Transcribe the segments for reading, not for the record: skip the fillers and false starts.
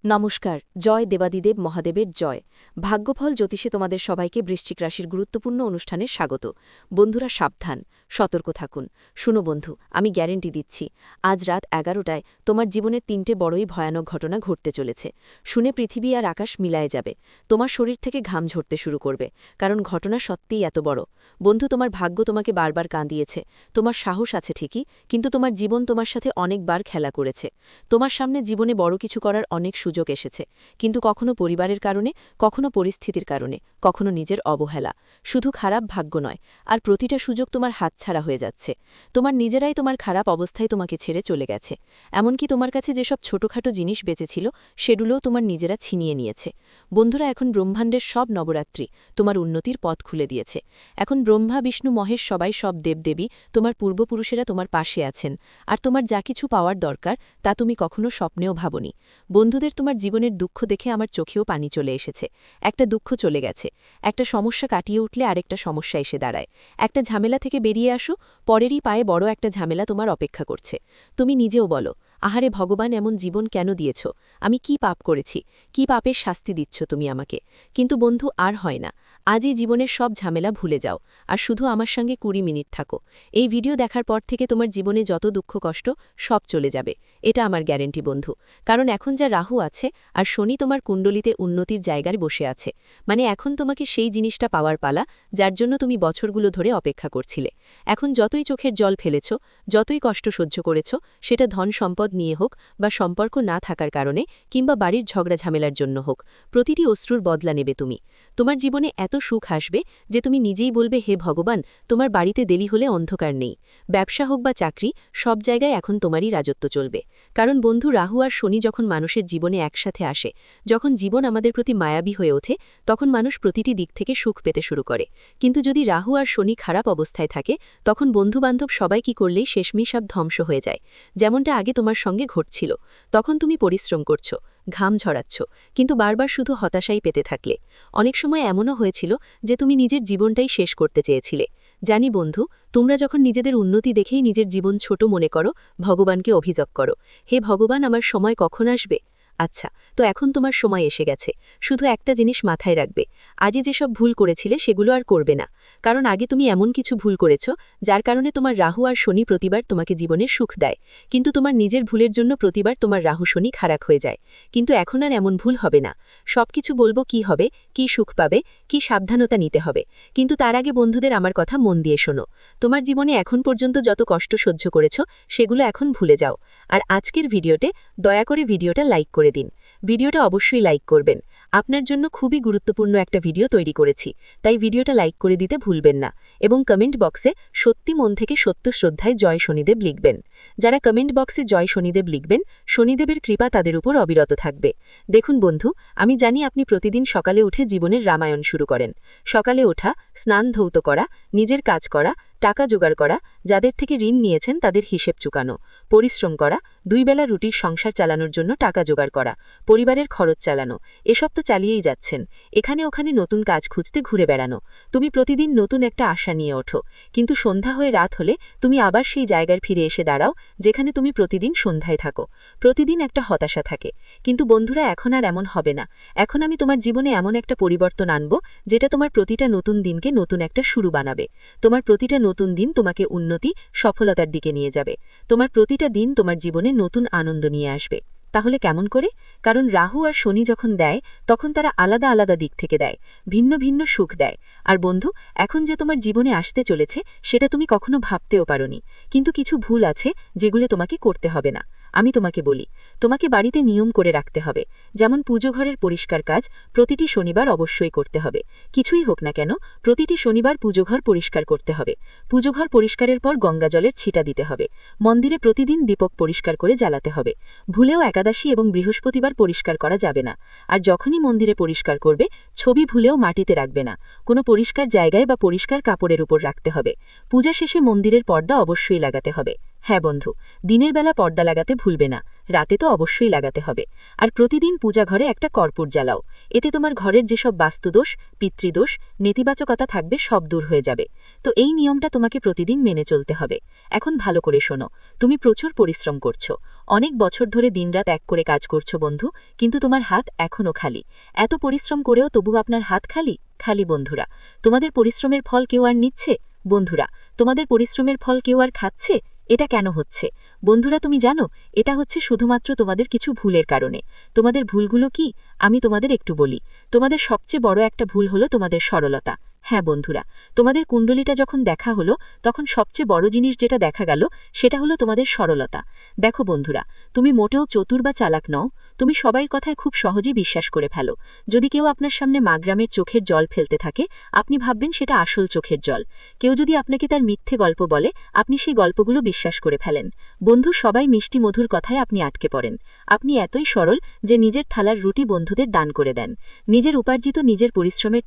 নমস্কার। জয় দেবাদিদেব মহাদেবের জয়। ভাগ্যফল জ্যোতিষে তোমাদের সবাইকে বৃশ্চিক রাশির গুরুত্বপূর্ণ অনুষ্ঠানে স্বাগত। বন্ধুরা সাবধান, সতর্ক থাকুন। শুনো বন্ধু, আমি গ্যারেন্টি দিচ্ছি, আজ রাত 11টায় তোমার জীবনের 3টে বড়ই ভয়ানক ঘটনা ঘটতে চলেছে। শুনে পৃথিবী আর আকাশ মিলায়ে যাবে। তোমার শরীর থেকে ঘাম ঝরতে শুরু করবে, কারণ ঘটনা সত্যিই এত বড়। বন্ধু, তোমার ভাগ্য তোমাকে বারবার কাঁদিয়েছে। তোমার সাহস আছে ঠিকই, কিন্তু তোমার জীবন তোমার সাথে অনেকবার খেলা করেছে। তোমার সামনে জীবনে বড় কিছু করার অনেক সুযোগ এসেছে, কিন্তু কখনো পরিবারের কারণে, কখনো পরিস্থিতির কারণে, কখনো নিজের অবহেলা। শুধু খারাপ ভাগ্য নয়, আর প্রতিটা সুযোগ তোমার হাতছাড়া হয়ে যাচ্ছে। তোমার নিজেরাই তোমার খারাপ অবস্থায় তোমাকে ছেড়ে চলে গেছে। এমনকি তোমার কাছে যেসব ছোটখাটো জিনিস বেঁচেছিল সেগুলোও তোমার নিজেরা ছিনিয়ে নিয়েছে। বন্ধুরা, এখন ব্রহ্মাণ্ডের সব নবরাত্রি তোমার উন্নতির পথ খুলে দিয়েছে। এখন ব্রহ্মা, বিষ্ণু, মহেশ, সব দেবদেবী, তোমার পূর্বপুরুষেরা তোমার পাশে আছেন। আর তোমার যা কিছু পাওয়ার দরকার তা তুমি কখনো স্বপ্নেও ভাবনি। বন্ধুদের, তোমার জীবনের দুঃখ দেখে আমার চোখেও পানি চলে এসেছে। একটা দুঃখ চলে গেছে, একটা সমস্যা কাটিয়ে উঠলে আরেকটা সমস্যা এসে দাঁড়ায়। একটা ঝামেলা থেকে বেরিয়ে আসো, পরেরই পায়ে বড় একটা ঝামেলা তোমার অপেক্ষা করছে। তুমি নিজেও বলো, আহারে ভগবান, এমন জীবন কেন দিয়েছ? আমি কি পাপ করেছি? কি পাপের শাস্তি দিচ্ছ তুমি আমাকে? কিন্তু বন্ধু, আর হয় না। আজই জীবনের সব ঝামেলা ভুলে যাও, আর শুধু আমার সঙ্গে 20 মিনিট থাকো। এই ভিডিও দেখার পর থেকে তোমার জীবনে যত দুঃখ কষ্ট সব চলে যাবে, এটা আমার গ্যারেন্টি বন্ধু। কারণ এখন যা রাহু আছে আর শনি তোমার কুণ্ডলিতে উন্নতির জায়গায় বসে আছে, মানে এখন তোমাকে সেই জিনিসটা পাওয়ার পালা যার জন্য তুমি বছরগুলো ধরে অপেক্ষা করছিলে। এখন যতই চোখের জল ফেলেছ, যতই কষ্ট সহ্য করেছ, সেটা ধন সম্পদ নিয়ে হোক, বা সম্পর্ক না থাকার কারণে, কিংবা বাড়ির ঝগড়া ঝামেলার জন্য হোক, প্রতিটি অশ্রুর বদলা নেবে তুমি। তোমার জীবনে এত সুখ আসবে যে তুমি নিজেই বলবে, হে ভগবান, তোমার বাড়িতে দেরি হলে অন্ধকার নেই। ব্যবসা হোক বা চাকরি, সব জায়গায় এখন তোমারই রাজত্ব চলবে। কারণ বন্ধু, রাহু আর শনি যখন মানুষের জীবনে একসাথে আসে, যখন জীবন আমাদের প্রতি মায়াবী হয়ে ওঠে, তখন মানুষ প্রতিটি দিক থেকে সুখ পেতে শুরু করে। কিন্তু যদি রাহু আর শনি খারাপ অবস্থায় থাকে, তখন বন্ধুবান্ধব সবাই কি করলেই শেষমেশ সব ধ্বংস হয়ে যায়। যেমনটা আগে তোমার সঙ্গে ঘটছিল। তখন তুমি পরিশ্রম করছো, ঘাম ঝরাচ্ছ, কিন্তু বারবার শুধু হতাশাই পেতে থাকলে। অনেক সময় এমনও হয়েছিল যে তুমি নিজের জীবনটাই শেষ করতে চেয়েছিলে। জানি বন্ধু, তোমরা যখন নিজেদের উন্নতি দেখেই নিজের জীবন ছোট মনে করো, ভগবানকে অভিযোগ করো, হে ভগবান, আমার সময় কখন আসবে? আচ্ছা, তো এখন তোমার সময় এসে গেছে। শুধু একটা জিনিস মাথায় রাখবে, আজই যেসব ভুল করেছিলে সেগুলো আর করবে না। কারণ আগে তুমি এমন কিছু ভুল করেছ যার কারণে তোমার রাহু আর শনি প্রতিবার তোমাকে জীবনে সুখ দেয়, কিন্তু তোমার নিজের ভুলের জন্য প্রতিবার তোমার রাহু শনি খারাপ হয়ে যায়। কিন্তু এখন আর এমন ভুল হবে না। সবকিছু বলবো, কি হবে, কি সুখ পাবে, কি সাবধানতা নিতে হবে। কিন্তু তার আগে বন্ধুদের, আমার কথা মন দিয়ে শোনো। তোমার জীবনে এখন পর্যন্ত যত কষ্ট সহ্য করেছ সেগুলো এখন ভুলে যাও। আর আজকের ভিডিওতে দয়া করে ভিডিওটা লাইক করে দিন। ভিডিওটা অবশ্যই লাইক করবেন। আপনার জন্য খুবই গুরুত্বপূর্ণ একটা ভিডিও তৈরি করেছি, তাই ভিডিওটা লাইক করে দিতে ভুলবেন না। এবং কমেন্ট বক্সে সত্যি মন থেকে সত্য শ্রদ্ধায় জয় শনিদেব লিখবেন। যারা কমেন্ট বক্সে জয় শনিদেব লিখবেন, শনিদেবের কৃপা তাদের উপর অবিরত থাকবে। দেখুন বন্ধু, আমি জানি আপনি প্রতিদিন সকালে উঠে জীবনের রামায়ণ শুরু করেন। সকালে ওঠা, স্নান ধৌত করা, নিজের কাজ করা, টাকা জোগাড় করা, যাদের থেকে ঋণ নিয়েছেন তাদের হিসেব চুকানো, পরিশ্রম করা, 2 বেলা রুটির সংসার চালানোর জন্য টাকা জোগাড় করা, পরিবারের খরচ চালানো, এসব তো চালিয়েই যাচ্ছেন। এখানে ওখানে নতুন কাজ খুঁজতে ঘুরে বেড়ানো। তুমি প্রতিদিন নতুন একটা আশা নিয়ে ওঠো, কিন্তু সন্ধ্যা হয়ে রাত হলে তুমি আবার সেই জায়গায় ফিরে এসে দাঁড়াও যেখানে তুমি প্রতিদিন সন্ধ্যায় থাকো। প্রতিদিন একটা হতাশা থাকে। কিন্তু বন্ধুরা, এখন আর এমন হবে না। এখন আমি তোমার জীবনে এমন একটা পরিবর্তন আনব যেটা তোমার প্রতিটা নতুন দিনকে নতুন একটা শুরু বানাবে। তোমার প্রতিটা নতুন দিন তোমাকে উন্নতি, সফলতার দিকে নিয়ে যাবে। তোমার প্রতিটা দিন তোমার জীবনে নতুন আনন্দ নিয়ে আসবে। তাহলে কেমন করে? কারণ রাহু আর শনি যখন দেয়, তখন তারা আলাদা আলাদা দিক থেকে দেয়, ভিন্ন ভিন্ন সুখ দেয়। আর বন্ধু, এখন যে তোমার জীবনে আসতে চলেছে সেটা তুমি কখনো ভাবতেও পারোনি। কিন্তু কিছু ভুল আছে যেগুলো তোমাকে করতে হবে না। আমি তোমাকে বলি, তোমাকে বাড়িতে নিয়ম করে রাখতে হবে। যেমন পুজো ঘরের পরিষ্কার কাজ প্রতিটি শনিবার অবশ্যই করতে হবে। কিছুই হোক না কেন, প্রতিটি শনিবার পুজোঘর পরিষ্কার করতে হবে। পুজোঘর পরিষ্কারের পর গঙ্গাজলের ছিটা দিতে হবে। মন্দিরে প্রতিদিন দীপক পরিষ্কার করে জ্বালাতে হবে। ভুলেও একাদশী এবং বৃহস্পতিবার পরিষ্কার করা যাবে না। আর যখনই মন্দিরে পরিষ্কার করবে, ছবি ভুলেও মাটিতে রাখবে না। কোনো পরিষ্কার জায়গায় বা পরিষ্কার কাপড়ের উপর রাখতে হবে। পূজা শেষে মন্দিরের পর্দা অবশ্যই লাগাতে হবে। হ্যাঁ বন্ধু, দিনের বেলা পর্দা লাগাতে ভুলবে না, রাতে তো অবশ্যই লাগাতে হবে। আর প্রতিদিন পূজা ঘরে একটা কর্পূর জ্বালাও, এতে তোমার ঘরের যেসব বাস্তুদোষ, পিতৃদোষ, নেতিবাচকতা থাকবে সব দূর হয়ে যাবে। তো এই নিয়মটা তোমাকে প্রতিদিন মেনে চলতে হবে। এখন ভালো করে শোনো, তুমি প্রচুর পরিশ্রম করছো, অনেক বছর ধরে দিনরাত এক করে কাজ করছো বন্ধু, কিন্তু তোমার হাত এখনও খালি। এত পরিশ্রম করেও তবু আপনার হাত খালি খালি বন্ধুরা। তোমাদের পরিশ্রমের ফল কেউ আর নিচ্ছে? বন্ধুরা, তোমাদের পরিশ্রমের ফল কেউ আর খাচ্ছে? এটা কেন হচ্ছে বন্ধুরা, তুমি জানো? এটা হচ্ছে শুধুমাত্র তোমাদের কিছু ভুলের কারণে। তোমাদের ভুলগুলো কি আমি তোমাদের একটু বলি। তোমাদের সবচেয়ে বড় একটা ভুল হলো তোমাদের সরলতা। হ্যাঁ বন্ধুরা, তোমাদের কুণ্ডলিটা যখন দেখা হলো তখন সবচেয়ে বড় জিনিস যেটা দেখা গেল সেটা হলো তোমাদের সরলতা। দেখো বন্ধুরা, তুমি মোটেও চতুর বা চালাক নও, তুমি সবাইয়ের কথায় খুব সহজেই বিশ্বাস করে ফেলো। যদি কেউ আপনার সামনে মাগ্রামের চোখের জল ফেলতে থাকে, আপনি ভাববেন সেটা আসল চোখের জল। কেউ যদি আপনাকে তার মিথ্যে গল্প বলে, আপনি সেই গল্পগুলো বিশ্বাস করে ফেলেন। বন্ধু, সবাই মিষ্টি মধুর কথায় আপনি আটকে পড়েন। আপনি এতই সরল যে নিজের থালার রুটি বন্ধুদের দান করে দেন। নিজের উপার্জিত নিজের পরিশ্রমের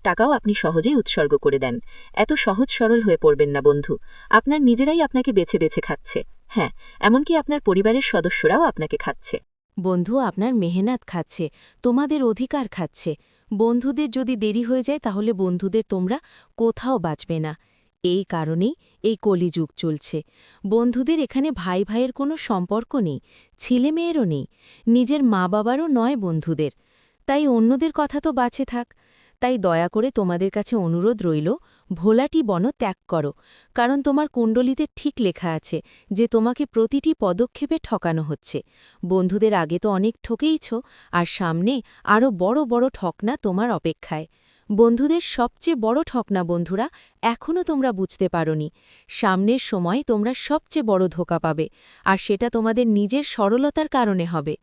টাকাও আপনি সহজেই উৎসর্গ করে দেন। এত সহজ সরল হয়ে পড়বেন না বন্ধু, আপনার নিজেরাই আপনাকে বেছে বেছে খাচ্ছে। হ্যাঁ, এমনকি আপনার পরিবারের সদস্যরাও আপনাকে খাচ্ছে। বন্ধু আপনার মেহনত খাচ্ছে, তোমাদের অধিকার খাচ্ছে। বন্ধুদের যদি দেরি হয়ে যায় তাহলে বন্ধুদের তোমরা কোথাও বাঁচবে না। এই কারণেই এই কলিযুগ চলছে। বন্ধুদের এখানে ভাই ভাইয়ের কোনো সম্পর্ক নেই, ছেলেমেয়েরও নেই, নিজের মা বাবারও নয় বন্ধুদের। তাই অন্যদের কথা তো বাঁচে থাক। তাই দয়া করে তোমাদের কাছে অনুরোধ রইল, ভোলাটি বন ত্যাগ করো। কারণ তোমার কুণ্ডলিতে ঠিক লেখা আছে যে তোমাকে প্রতিটি পদক্ষেপে ঠকানো হচ্ছে। বন্ধুদের আগে তো অনেক ঠকেইছ, আর সামনে আরও বড় বড় ঠকনা তোমার অপেক্ষায়। বন্ধুদের সবচেয়ে বড় ঠকনা বন্ধুরা এখনও তোমরা বুঝতে পারোনি। সামনের সময় তোমরা সবচেয়ে বড় ধোঁকা পাবে, আর সেটা তোমাদের নিজের সরলতার কারণে হবে।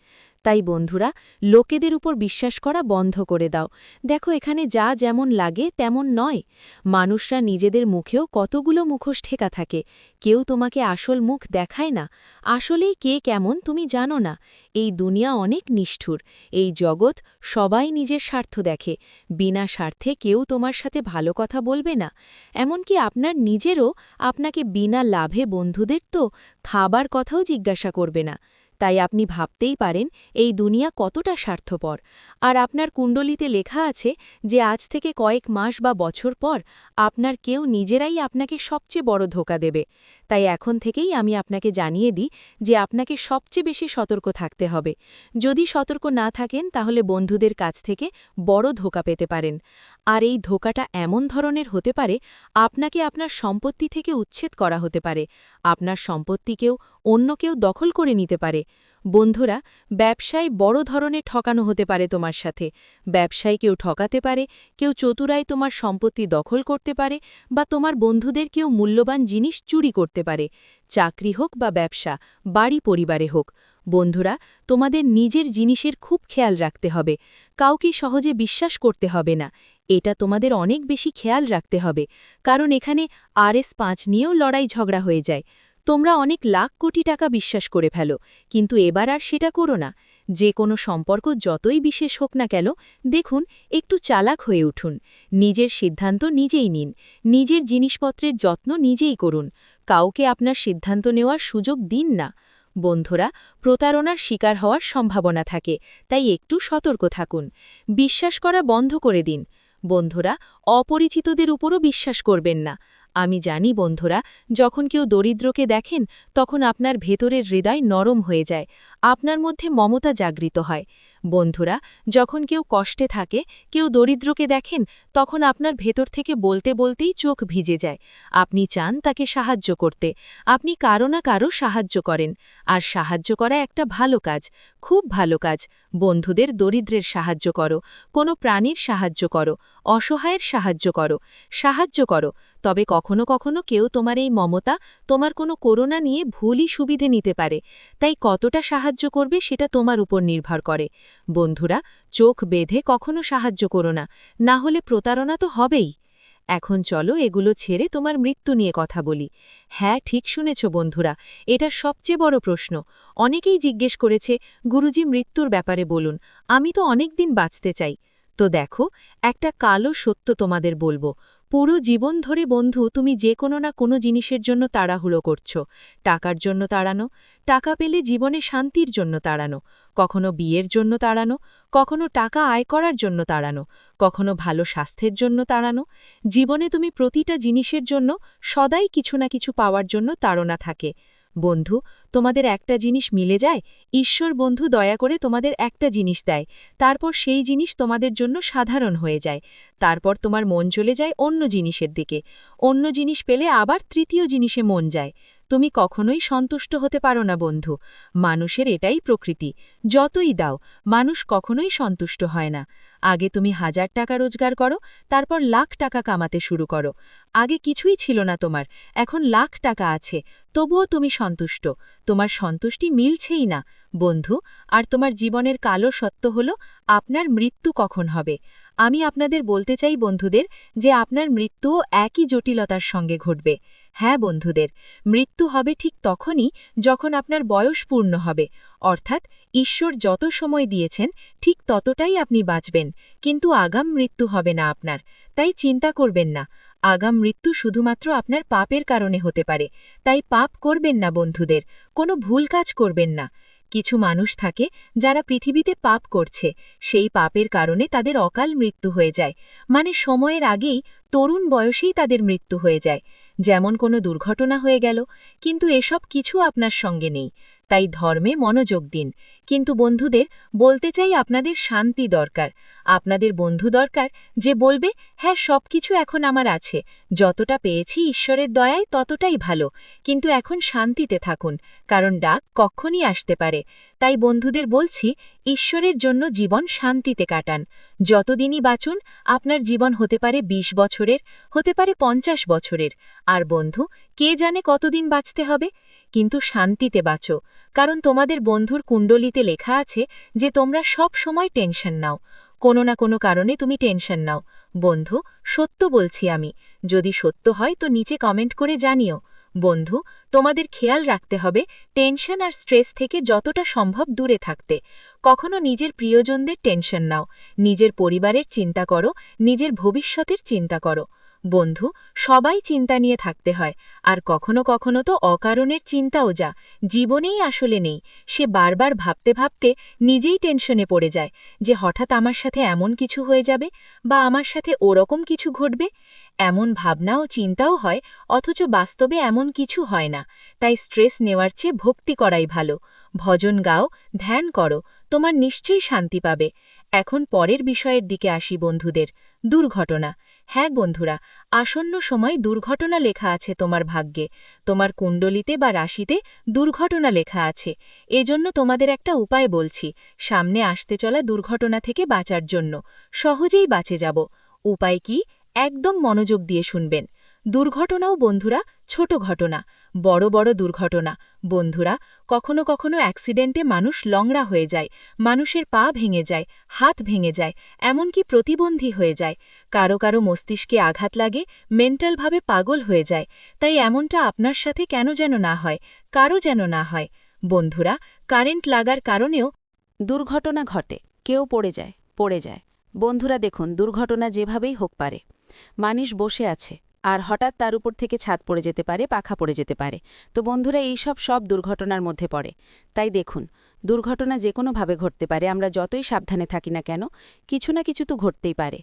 তাই বন্ধুরা, লোকেদের উপর বিশ্বাস করা বন্ধ করে দাও। দেখো, এখানে যা যেমন লাগে তেমন নয়। মানুষরা নিজেদের মুখেও কতগুলো মুখোশ ঠেকা থাকে, কেউ তোমাকে আসল মুখ দেখায় না। আসলেই কে কেমন তুমি জানো না। এই দুনিয়া অনেক নিষ্ঠুর, এই জগৎ সবাই নিজের স্বার্থ দেখে। বিনা স্বার্থে কেউ তোমার সাথে ভালো কথা বলবে না। এমনকি আপনার নিজেরও আপনাকে বিনা লাভে বন্ধুদের তো খাবার কথাও জিজ্ঞাসা করবে না। তাই আপনি ভাবতেই পারেন এই দুনিয়া কতটা স্বার্থপর। আর আপনার কুণ্ডলিতে লেখা আছে যে আজ থেকে কয়েক মাস বা বছর পর আপনার কেউ নিজেরাই আপনাকে সবচেয়ে বড় ধোঁকা দেবে। তাই এখন থেকেই আমি আপনাকে জানিয়ে দিই যে আপনাকে সবচেয়ে বেশি সতর্ক থাকতে হবে। যদি সতর্ক না থাকেন তাহলে বন্ধুদের কাছ থেকে বড় ধোঁকা পেতে পারেন। আর এই ধোঁকাটা এমন ধরনের হতে পারে, আপনাকে আপনার সম্পত্তি থেকে উচ্ছেদ করা হতে পারে, আপনার সম্পত্তিকেও অন্য কেউ দখল করে নিতে পারে। বন্ধুরা, ব্যবসায় বড় ধরনের ঠকানো হতে পারে তোমার সাথে। ব্যবসায় কেউ ঠকাতে পারে, কেউ চতুরাই তোমার সম্পত্তি দখল করতে পারে, বা তোমার বন্ধুদের কেউ মূল্যবান জিনিস চুরি করতে পারে। চাকরি হোক বা ব্যবসা, বাড়ি পরিবারে হোক। বন্ধুরা, তোমাদের নিজের জিনিসের খুব খেয়াল রাখতে হবে। কাউকে সহজে বিশ্বাস করতে হবে না। এটা তোমাদের অনেক বেশি খেয়াল রাখতে হবে, কারণ এখানে RS5 নিয়েও লড়াই ঝগড়া হয়ে যায়। তোমরা অনেক লাখ কোটি টাকা বিশ্বাস করে ফেলো, কিন্তু এবার আর সেটা করো না। যে কোনো সম্পর্ক যতই বিশেষ হোক না কেন, দেখুন, একটু চালাক হয়ে উঠুন। নিজের সিদ্ধান্ত নিজেই নিন, নিজের জিনিসপত্রের যত্ন নিজেই করুন। কাউকে আপনার সিদ্ধান্ত নেওয়ার সুযোগ দিন না। বন্ধুরা, প্রতারণার শিকার হওয়ার সম্ভাবনা থাকে, তাই একটু সতর্ক থাকুন। বিশ্বাস করা বন্ধ করে দিন। বন্ধুরা, অপরিচিতদের উপরও বিশ্বাস করবেন না। আমি জানি বন্ধুরা, যখন কেউ দরিদ্রকে দেখেন তখন আপনার ভেতরের হৃদয় নরম হয়ে যায়, আপনার মধ্যে মমতা জাগৃত হয়। বন্ধুরা, যখন কেউ কষ্টে থাকে, কেউ দরিদ্রকে দেখেন, তখন আপনার ভেতর থেকে বলতে বলতেই চোখ ভিজে যায়। আপনি চান তাকে সাহায্য করতে, আপনি কারো না কারো সাহায্য করেন। আর সাহায্য করা একটা ভালো কাজ, খুব ভালো কাজ। বন্ধুদের দরিদ্রের সাহায্য করো, কোনো প্রাণীর সাহায্য করো, অসহায়ের সাহায্য করো, সাহায্য করো। তবে কখনো কখনো কেউ তোমার এই মমতা, তোমার কোনো করুণা নিয়ে ভুলই সুবিধে নিতে পারে। তাই কতটা সাহায্য করবে সেটা তোমার উপর নির্ভর করে। বন্ধুরা, চোখ বেঁধে কখনো সাহায্য করো না, না হলে প্রতারণা তো হবেই। এখন চলো এগুলো ছেড়ে তোমার মৃত্যু নিয়ে কথা বলি। হ্যাঁ, ঠিক শুনেছ বন্ধুরা, এটা সবচেয়ে বড় প্রশ্ন। অনেকেই জিজ্ঞেস করেছে, গুরুজি মৃত্যুর ব্যাপারে বলুন, আমি তো অনেক দিন বাঁচতে চাই। তো দেখো, একটা কালো সত্য তোমাদের বলবো, পুরো জীবন ধরে বন্ধু তুমি যে কোনো না কোনো জিনিসের জন্য তাড়াহুড়ো করছো। টাকার জন্য তাড়ানো, টাকা পেলে জীবনে শান্তির জন্য তাড়ানো, কখনো বিয়ের জন্য তাড়ানো, কখনো টাকা আয় করার জন্য তাড়ানো, কখনো ভালো স্বাস্থ্যের জন্য তাড়ানো। জীবনে তুমি প্রতিটা জিনিসের জন্য সদাই কিছু না কিছু পাওয়ার জন্য তাড়না থাকে। বন্ধু, তোমাদের একটা জিনিস মিলে যায়, ঈশ্বর বন্ধু দয়া করে তোমাদের একটা জিনিস দেয়, তারপর সেই জিনিস তোমাদের জন্য সাধারণ হয়ে যায়। তারপর তোমার মন চলে যায় অন্য জিনিসের দিকে, অন্য জিনিস পেলে আবার তৃতীয় জিনিসে মন যায়। তুমি কখনোই সন্তুষ্ট হতে পারো না বন্ধু। মানুষের এটাই প্রকৃতি। যতই দাও, মানুষ কখনোই সন্তুষ্ট হয় না। আগে তুমি 1000 টাকা রোজগার করো, তারপর লাখ টাকা কামাতে শুরু করো। আগে কিছুই ছিল না তোমার, এখন লাখ টাকা আছে, তবুও তুমি সন্তুষ্ট। তোমার সন্তুষ্টি মিলছেই না বন্ধু। আর তোমার জীবনের কালো সত্য হল আপনার মৃত্যু কখন হবে। আমি আপনাদের বলতে চাই বন্ধুদের যে আপনার মৃত্যুও একই জটিলতার সঙ্গে ঘটবে। হ্যাঁ বন্ধুদের, মৃত্যু হবে ঠিক তখনই যখন আপনার বয়স পূর্ণ হবে, অর্থাৎ ঈশ্বর যত সময় দিয়েছেন ঠিক ততটাই আপনি বাঁচবেন, কিন্তু আগাম মৃত্যু হবে না আপনার। তাই চিন্তা করবেন না। আগাম মৃত্যু শুধুমাত্র আপনার পাপের কারণে হতে পারে, তাই পাপ করবেন না বন্ধুদের, কোনো ভুল কাজ করবেন না। কিছু মানুষ থাকে যারা পৃথিবীতে পাপ করছে, সেই পাপের কারণে তাদের অকাল মৃত্যু হয়ে যায়, মানে সময়ের আগেই তরুণ বয়সেই তাদের মৃত্যু হয়ে যায়, যেমন কোনো দুর্ঘটনা হয়ে গেল। কিন্তু এসব কিছু আপনার সঙ্গে নেই, তাই ধর্মে মনোযোগ দিন। কিন্তু বন্ধুদের বলতে চাই আপনাদের শান্তি দরকার। আপনাদের বন্ধু দরকার যে বলবে, হ্যাঁ সবকিছু এখন আমার আছে, যতটা পেয়েছি ঈশ্বরের দয়ায় ততটাই ভালো, কিন্তু এখন শান্তিতে থাকুন, কারণ ডাক কখনই আসতে পারে। তাই বন্ধুদের বলছি, ঈশ্বরের জন্য জীবন শান্তিতে কাটান। যতদিনই বাঁচুন, আপনার জীবন হতে পারে 20 বছরের, হতে পারে 50 বছরের। আর বন্ধু, কে জানে কতদিন বাঁচতে হবে, কিন্তু শান্তিতে বাঁচো। কারণ তোমাদের বন্ধুর কুণ্ডলিতে লেখা আছে যে তোমরা সব সময় টেনশন নাও, কোনো না কোনো কারণে তুমি টেনশন নাও। বন্ধু, সত্য বলছি আমি, যদি সত্য হয় তো নিচে কমেন্ট করে জানিও। বন্ধু, তোমাদের খেয়াল রাখতে হবে টেনশন আর স্ট্রেস থেকে যতটা সম্ভব দূরে থাকতে। কখনো নিজের প্রিয়জনদের টেনশন নাও, নিজের পরিবারের চিন্তা করো, নিজের ভবিষ্যতের চিন্তা করো। বন্ধু, সবাই চিন্তা নিয়ে থাকতে হয়, আর কখনো কখনো তো অকারণের চিন্তাও যা জীবনেই আসলে নেই, সে বারবার ভাবতে ভাবতে নিজেই টেনশনে পড়ে যায় যে হঠাৎ আমার সাথে এমন কিছু হয়ে যাবে, বা আমার সাথে ওরকম কিছু ঘটবে। এমন ভাবনা ও চিন্তাও হয়, অথচ বাস্তবে এমন কিছু হয় না। তাই স্ট্রেস নেওয়ার চেয়ে ভক্তি করাই ভালো। ভজন গাও, ধ্যান করো, তোমার নিশ্চয়ই শান্তি পাবে। এখন পরের বিষয়ের দিকে আসি বন্ধুদের, দুর্ঘটনা। হ্যাঁ বন্ধুরা, আসন্ন সময় দুর্ঘটনা লেখা আছে তোমার ভাগ্যে, তোমার কুণ্ডলিতে বা রাশিতে দুর্ঘটনা লেখা আছে। এজন্য তোমাদের একটা উপায় বলছি, সামনে আসতে চলা দুর্ঘটনা থেকে বাঁচার জন্য। সহজেই বাঁচে যাব। উপায় কি? একদম মনোযোগ দিয়ে শুনবেন। দুর্ঘটনাও বন্ধুরা ছোট ঘটনা, বড় বড় দুর্ঘটনা। বন্ধুরা, কখনো কখনো অ্যাক্সিডেন্টে মানুষ লংড়া হয়ে যায়, মানুষের পা ভেঙে যায়, হাত ভেঙে যায়, এমনকি প্রতিবন্ধী হয়ে যায়। কারো কারো মস্তিষ্কে আঘাত লাগে, মেন্টালভাবে পাগল হয়ে যায়। তাই এমনটা আপনার সাথে কেন যেন না হয়, কারো যেন না হয়। বন্ধুরা, কারেন্ট লাগার কারণেও দুর্ঘটনা ঘটে, কেউ পড়ে যায়। বন্ধুরা দেখুন, দুর্ঘটনা যেভাবেই হোক পারে, মানুষ বসে আছে আর হঠাৎ তার উপর থেকে ছাদ পড়ে যেতে পারে, পাখা পড়ে যেতে পারে। তো বন্ধুরা, সব দুর্ঘটনার মধ্যে পড়ে। তাই দেখুন, দুর্ঘটনা যে কোনোভাবে ঘটতে পারে, আমরা যতই সাবধানে থাকি না কেন, কিছু না কিছু তো ঘটতেই পারে।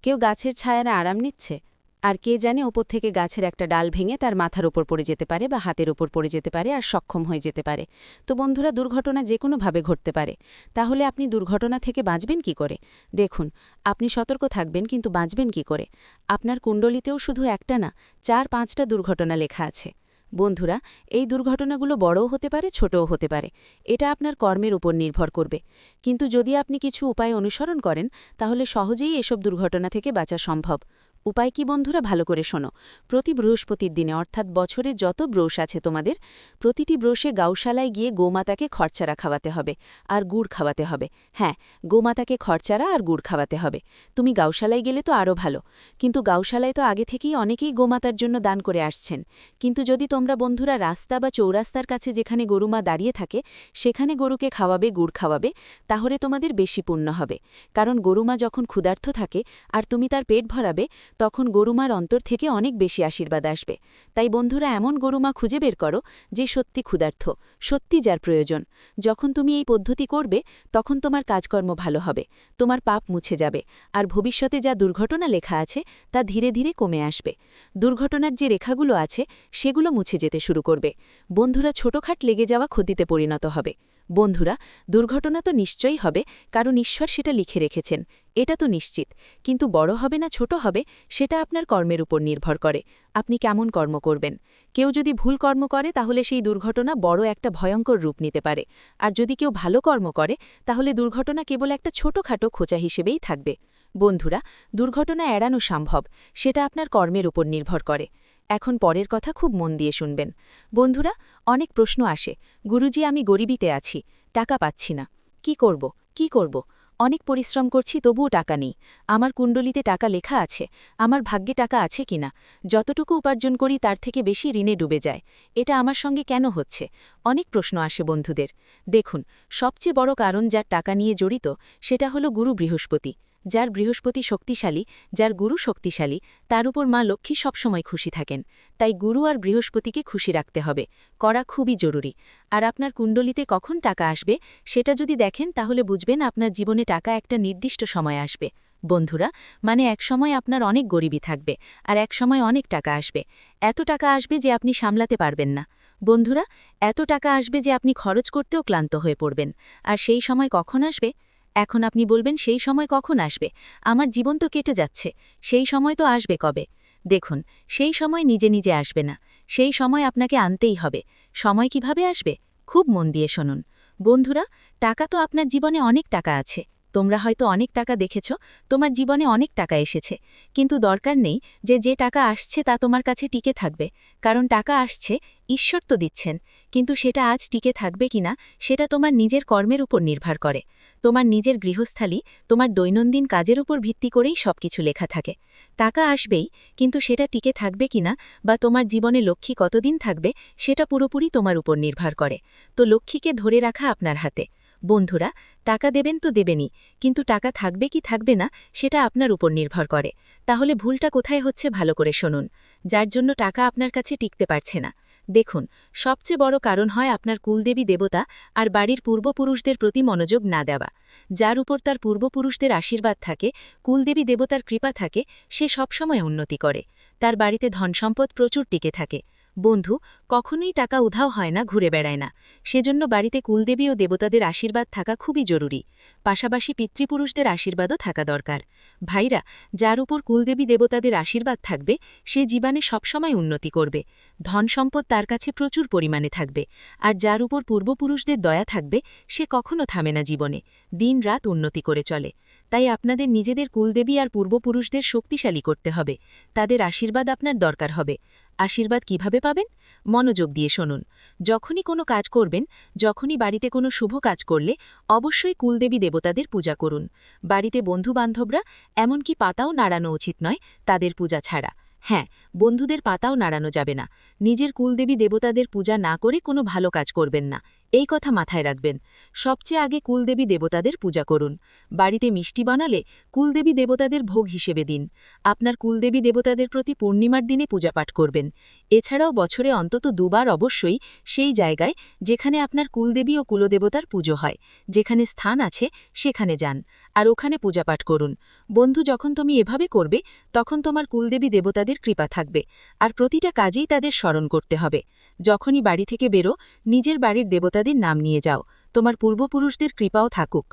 কেউ গাছের ছায়ায় আরাম নিচ্ছে, আর কে জানে ওপর থেকে গাছের একটা ডাল ভেঙে তার মাথার ওপর পড়ে যেতে পারে বা হাতের ওপর পড়ে যেতে পারে আর সক্ষম হয়ে যেতে পারে। তো বন্ধুরা, দুর্ঘটনা যে কোনোভাবে ঘটতে পারে। তাহলে আপনি দুর্ঘটনা থেকে বাঁচবেন কি করে? দেখুন, আপনি সতর্ক থাকবেন, কিন্তু বাঁচবেন কি করে? আপনার কুণ্ডলিতেও শুধু একটা না, 4-5টা দুর্ঘটনা লেখা আছে। বন্ধুরা, এই দুর্ঘটনাগুলো বড়ও হতে পারে, ছোটও হতে পারে। এটা আপনার কর্মের উপর নির্ভর করবে। কিন্তু যদি আপনি কিছু উপায় অনুসরণ করেন, তাহলে সহজেই এসব দুর্ঘটনা থেকে বাঁচা সম্ভব। উপায় কি বন্ধুরা? ভালো করে শোনো। প্রতি বৃহস্পতির দিনে, অর্থাৎ বছরে যত ব্রোশ আছে তোমাদের, প্রতিটি ব্রোশে গাউশালায় গিয়ে গোমাতাকে খরচারা খাওয়াতে হবে আর গুড় খাওয়াতে হবে। হ্যাঁ, গোমাতাকে খরচারা আর গুড় খাওয়াতে হবে। তুমি গাউশালায় গেলে তো আরও ভালো, কিন্তু গাউশালায় তো আগে থেকেই অনেকেই গোমাতার জন্য দান করে আসছেন। কিন্তু যদি তোমরা বন্ধুরা রাস্তা বা চৌরাস্তার কাছে যেখানে গরুমা দাঁড়িয়ে থাকে সেখানে গরুকে খাওয়াবে, গুড় খাওয়াবে, তাহলে তোমাদের বেশি পুণ্য হবে। কারণ গরুমা যখন ক্ষুধার্ত থাকে আর তুমি তার পেট ভরাবে, তখন গরুমার অন্তর থেকে অনেক বেশি আশীর্বাদ আসবে। তাই বন্ধুরা, এমন গরুমা খুঁজে বের করো যে সত্যি ক্ষুধার্ত, সত্যি যার প্রয়োজন। যখন তুমি এই পদ্ধতি করবে তখন তোমার কাজকর্ম ভালো হবে, তোমার পাপ মুছে যাবে, আর ভবিষ্যতে যা দুর্ঘটনা লেখা আছে তা ধীরে ধীরে কমে আসবে। দুর্ঘটনার যে রেখাগুলো আছে সেগুলো মুছে যেতে শুরু করবে। বন্ধুরা, ছোটখাট লেগে যাওয়া ক্ষতিতে পরিণত হবে। বন্ধুরা, দুর্ঘটনা তো নিশ্চয়ই হবে, কারণ ঈশ্বর সেটা লিখে রেখেছেন, এটা তো নিশ্চিত। কিন্তু বড় হবে না ছোট হবে সেটা আপনার কর্মের উপর নির্ভর করে। আপনি কেমন কর্ম করবেন? কেউ যদি ভুল কর্ম করে তাহলে সেই দুর্ঘটনা বড় একটা ভয়ঙ্কর রূপ নিতে পারে, আর যদি কেউ ভালো কর্ম করে তাহলে দুর্ঘটনা কেবল একটা ছোটখাটো খোঁচা হিসেবেই থাকবে। বন্ধুরা, দুর্ঘটনা এড়ানো সম্ভব, সেটা আপনার কর্মের উপর নির্ভর করে। এখন পরের কথা খুব মন দিয়ে শুনবেন। বন্ধুরা, অনেক প্রশ্ন আসে, গুরুজি, আমি গরিবিতে আছি, টাকা পাচ্ছি না, কি করব কি করব? অনেক পরিশ্রম করছি তবুও টাকা নেই। আমার কুণ্ডলিতে টাকা লেখা আছে, আমার ভাগ্যে টাকা আছে কিনা? যতটুকু উপার্জন করি তার থেকে বেশি ঋণে ডুবে যায়। এটা আমার সঙ্গে কেন হচ্ছে? অনেক প্রশ্ন আসে বন্ধুদের। দেখুন, সবচেয়ে বড় কারণ যার টাকা নিয়ে জড়িত সেটা হলো গুরু বৃহস্পতি। যার বৃহস্পতি শক্তিশালী, যার গুরু শক্তিশালী, তার উপর মা লক্ষ্মী সবসময় খুশি থাকেন। তাই গুরু আর বৃহস্পতিকে খুশি রাখতে হবে, করা খুবই জরুরি। আর আপনার কুণ্ডলিতে কখন টাকা আসবে সেটা যদি দেখেন তাহলে বুঝবেন আপনার জীবনে টাকা একটা নির্দিষ্ট সময় আসবে। বন্ধুরা, মানে এক সময় আপনার অনেক গরিবি থাকবে, আর এক সময় অনেক টাকা আসবে। এত টাকা আসবে যে আপনি সামলাতে পারবেন না। বন্ধুরা, এত টাকা আসবে যে আপনি খরচ করতেও ক্লান্ত হয়ে পড়বেন। আর সেই সময় কখন আসবে? এখন আপনি বলবেন, সেই সময় কখন আসবে? আমার জীবন তো কেটে যাচ্ছে, সেই সময় তো আসবে কবে? দেখুন, সেই সময় নিজে নিজে আসবে না, সেই সময় আপনাকে আনতেই হবে। সময় কিভাবে আসবে? খুব মন দিয়ে শুনুন। বন্ধুরা, টাকা তো আপনার জীবনে অনেক টাকা আছে। তোমরা হয়তো অনেক টাকা দেখেছ, তোমার জীবনে অনেক টাকা এসেছে। কিন্তু দরকার নেই যে টাকা আসছে তা তোমার কাছে টিকে থাকবে, কারণ টাকা আসছে, ঈশ্বর তো দিচ্ছেন। কিন্তু সেটা আজ টিকে থাকবে কিনা সেটা তোমার নিজের কর্মের উপর নির্ভর করে। তোমার নিজের গৃহস্থালী, তোমার দৈনন্দিন কাজের উপর ভিত্তি করেই সবকিছু লেখা থাকে। টাকা আসবেই, কিন্তু সেটা টিকে থাকবে কিনা বা তোমার জীবনে লক্ষ্মী কতদিন থাকবে সেটা পুরোপুরি তোমার উপর নির্ভর করে। তো লক্ষ্মীকে ধরে রাখা আপনার হাতে। বন্ধুরা, টাকা দেবেন তো দেবেনই, কিন্তু টাকা থাকবে কি থাকবে না সেটা আপনার উপর নির্ভর করে। তাহলে ভুলটা কোথায় হচ্ছে ভালো করে শুনুন। যার জন্য টাকা আপনার কাছে টিকতে পারছে না, দেখুন, সবচেয়ে বড় কারণ হয় আপনার কুলদেবী দেবতা আর বাড়ির পূর্বপুরুষদের প্রতি মনোযোগ না দেওয়া। যার উপর তার পূর্বপুরুষদের আশীর্বাদ থাকে, কুলদেবী দেবতার কৃপা থাকে, সে সবসময় উন্নতি করে। তার বাড়িতে ধনসম্পদ প্রচুর টিকে থাকে। বন্ধু, কখনোই টাকা উধাও হয় না, ঘুরে বেড়ায় না। সেজন্য বাড়িতে কুলদেবী ও দেবতাদের আশীর্বাদ থাকা খুবই জরুরি। পাশাপাশি পিতৃপুরুষদের আশীর্বাদও থাকা দরকার। ভাইরা, যার উপর কুলদেবী দেবতাদের আশীর্বাদ থাকবে সে জীবনে সবসময় উন্নতি করবে। ধন সম্পদ তার কাছে প্রচুর পরিমাণে থাকবে। আর যার উপর পূর্বপুরুষদের দয়া থাকবে সে কখনো থামে না জীবনে, দিন রাত উন্নতি করে চলে। তাই আপনাদের নিজেদের কুলদেবী আর পূর্বপুরুষদের শক্তিশালী করতে হবে। তাদের আশীর্বাদ আপনার দরকার হবে। আশীর্বাদ কিভাবে পাবেন? মনোযোগ দিয়ে শুনুন। যখনই কোনো কাজ করবেন, যখনই বাড়িতে কোনো শুভ কাজ করলে অবশ্যই কুলদেবী দেবতাদের পূজা করুন। বাড়িতে বন্ধুবান্ধবরা, এমনকি পাতাও নাড়ানো উচিত নয় তাদের পূজা ছাড়া। হ্যাঁ, বন্ধুদের পাতাও নাড়ানো যাবে না। নিজের কুলদেবী দেবতাদের পূজা না করে কোনো ভালো কাজ করবেন না, এই কথা মাথায় রাখবেন। সবচেয়ে আগে কুলদেবী দেবতাদের পূজা করুন। বাড়িতে মিষ্টি বানালে কুলদেবী দেবতাদের ভোগ হিসেবে দিন। আপনার কুলদেবী দেবতাদের প্রতি পূর্ণিমার দিনে পূজাপাঠ করবেন। এছাড়াও বছরে অন্তত দুবার অবশ্যই সেই জায়গায় যেখানে আপনার কুলদেবী ও কুলদেবতার পুজো হয়, যেখানে স্থান আছে সেখানে যান, আর ওখানে পূজাপাঠ করুন। বন্ধু, যখন তুমি এভাবে করবে তখন তোমার কুলদেবী দেবতাদের কৃপা থাকবে, আর প্রতিটা কাজেই তাদের স্মরণ করতে হবে। যখনই বাড়ি থেকে বেরো, নিজের বাড়ির দেবতাদের নাম নিয়ে যাও, তোমার পূর্বপুরুষদের কৃপাও থাকুক।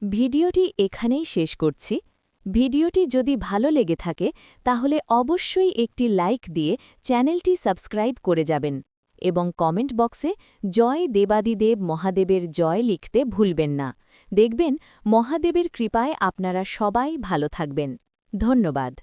ভিডিওটি এখানেই শেষ করছি। ভিডিওটি যদি ভালো লেগে থাকে তাহলে অবশ্যই একটি লাইক দিয়ে চ্যানেলটি সাবস্ক্রাইব করে যাবেন এবং কমেন্ট বক্সে জয় দেবাদিদেব মহাদেবের জয় লিখতে ভুলবেন না। দেখবেন মহাদেবের কৃপায় আপনারা সবাই ভালো থাকবেন। ধন্যবাদ।